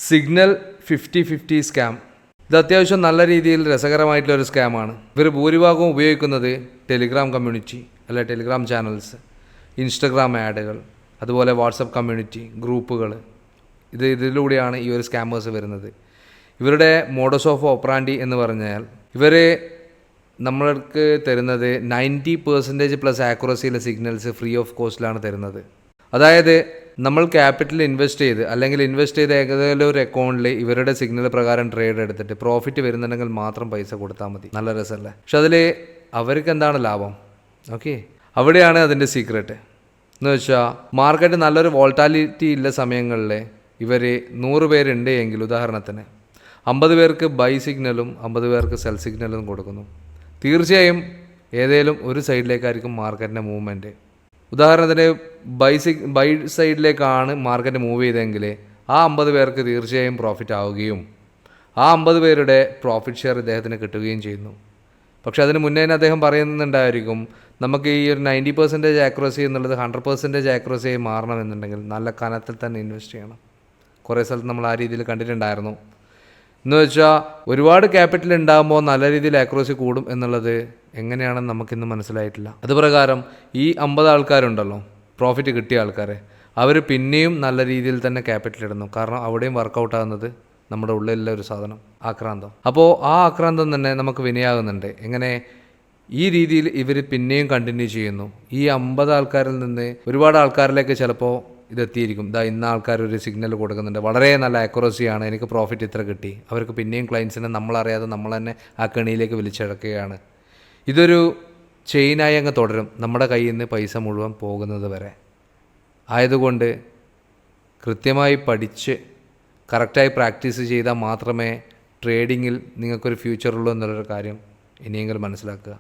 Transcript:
Signal 50-50 scam. ഇത് അത്യാവശ്യം നല്ല രീതിയിൽ രസകരമായിട്ടുള്ളൊരു സ്കാമാണ്. ഇവർ ഭൂരിഭാഗവും ഉപയോഗിക്കുന്നത് ടെലിഗ്രാം കമ്മ്യൂണിറ്റി അല്ലെ ടെലിഗ്രാം ചാനൽസ്, ഇൻസ്റ്റഗ്രാം ആഡുകൾ, അതുപോലെ വാട്സപ്പ് കമ്മ്യൂണിറ്റി ഗ്രൂപ്പുകൾ. ഇതിലൂടെയാണ് ഈ ഒരു സ്കാമേഴ്സ് വരുന്നത്. ഇവരുടെ മോഡസ് ഓഫ് ഓപ്പറാൻഡി എന്ന് പറഞ്ഞാൽ ഇവർ നമ്മൾക്ക് തരുന്നത് 90% ആക്യുറസിയിലെ സിഗ്നൽസ് ഫ്രീ ഓഫ് കോസ്റ്റിലാണ് തരുന്നത്. അതായത് നമ്മൾ ക്യാപിറ്റൽ ഇൻവെസ്റ്റ് ചെയ്ത് അല്ലെങ്കിൽ ഇൻവെസ്റ്റ് ചെയ്ത് ഏതെങ്കിലും ഒരു അക്കൗണ്ടിൽ ഇവരുടെ സിഗ്നൽ പ്രകാരം ട്രേഡ് എടുത്തിട്ട് പ്രോഫിറ്റ് വരുന്നുണ്ടെങ്കിൽ മാത്രം പൈസ കൊടുത്താൽ മതി. നല്ല രസമല്ലേ? പക്ഷെ അതിൽ അവർക്ക് എന്താണ് ലാഭം? ഓക്കെ, അവിടെയാണ് അതിൻ്റെ സീക്രട്ട്. എന്ന് വെച്ചാൽ മാർക്കറ്റ് നല്ലൊരു വോൾട്ടാലിറ്റി ഉള്ള സമയങ്ങളിൽ ഇവർ 100 പേരുണ്ട് എങ്കിൽ ഉദാഹരണത്തിന് 50 പേർക്ക് ബൈ സിഗ്നലും 50 പേർക്ക് സെൽ സിഗ്നലും കൊടുക്കുന്നു. തീർച്ചയായും ഏതെങ്കിലും ഒരു സൈഡിലേക്കായിരിക്കും മാർക്കറ്റിൻ്റെ മൂവ്മെൻറ്റ്. ഉദാഹരണത്തിന് ബൈ സൈഡിലേക്കാണ് മാർക്കറ്റ് മൂവ് ചെയ്തതെങ്കിൽ ആ 50 പേർക്ക് തീർച്ചയായും പ്രോഫിറ്റ് ആവുകയും ആ 50 പേരുടെ പ്രോഫിറ്റ് ഷെയർ ഇദ്ദേഹത്തിന് കിട്ടുകയും ചെയ്യുന്നു. പക്ഷേ അതിന് മുന്നേ തന്നെ അദ്ദേഹം പറയുന്നുണ്ടായിരിക്കും, നമുക്ക് ഈ ഒരു 90% ആക്യുറസി എന്നുള്ളത് 100% ആക്യുറസി ആയി മാറണമെന്നുണ്ടെങ്കിൽ നല്ല കനത്തിൽ തന്നെ ഇൻവെസ്റ്റ് ചെയ്യണം. കുറേ സ്ഥലത്ത് നമ്മൾ ആ രീതിയിൽ കണ്ടിട്ടുണ്ടായിരുന്നു. എന്ന് വെച്ചാൽ ഒരുപാട് ക്യാപിറ്റൽ ഉണ്ടാകുമ്പോൾ നല്ല രീതിയിൽ ആക്യുറസി കൂടും എന്നുള്ളത് എങ്ങനെയാണെന്ന് നമുക്കിന്ന് മനസ്സിലായിട്ടില്ല. അതുപ്രകാരം ഈ 50 ആൾക്കാരുണ്ടല്ലോ പ്രോഫിറ്റ് കിട്ടിയ ആൾക്കാരെ, അവർ പിന്നെയും നല്ല രീതിയിൽ തന്നെ ക്യാപിറ്റൽ ഇടുന്നു. കാരണം അവിടെയും വർക്കൗട്ട് ആകുന്നത് നമ്മുടെ ഉള്ളിലുള്ള ഒരു സാധനം, ആക്രാന്തം. അപ്പോൾ ആ ആക്രാന്തം തന്നെ നമുക്ക് വിനയാകുന്നുണ്ട്. എങ്ങനെ ഈ രീതിയിൽ ഇവർ പിന്നെയും കണ്ടിന്യൂ ചെയ്യുന്നു. ഈ 50 ആൾക്കാരിൽ നിന്ന് ഒരുപാട് ആൾക്കാരിലേക്ക് ചിലപ്പോൾ ഇതെത്തിയിരിക്കും. ഇന്ന ആൾക്കാർ ഒരു സിഗ്നൽ കൊടുക്കുന്നുണ്ട്, വളരെ നല്ല ആക്യുറസിയാണ്, എനിക്ക് പ്രോഫിറ്റ് ഇത്ര കിട്ടി. അവർക്ക് പിന്നെയും ക്ലയൻസിനെ നമ്മളറിയാതെ നമ്മൾ തന്നെ ആ കെണിയിലേക്ക് വലിച്ചിഴക്കുകയാണ്. ഇതൊരു ചെയിനായി അങ്ങ് തുടരും, നമ്മുടെ കയ്യിൽ നിന്ന് പൈസ മുഴുവൻ പോകുന്നത് വരെ. ആയതുകൊണ്ട് കൃത്യമായി പഠിച്ച് കറക്റ്റായി പ്രാക്ടീസ് ചെയ്താൽ മാത്രമേ ട്രേഡിങ്ങിൽ നിങ്ങൾക്കൊരു ഫ്യൂച്ചറുള്ളൂ എന്നുള്ളൊരു കാര്യം ഇനിയെങ്കിലും മനസ്സിലാക്കുക.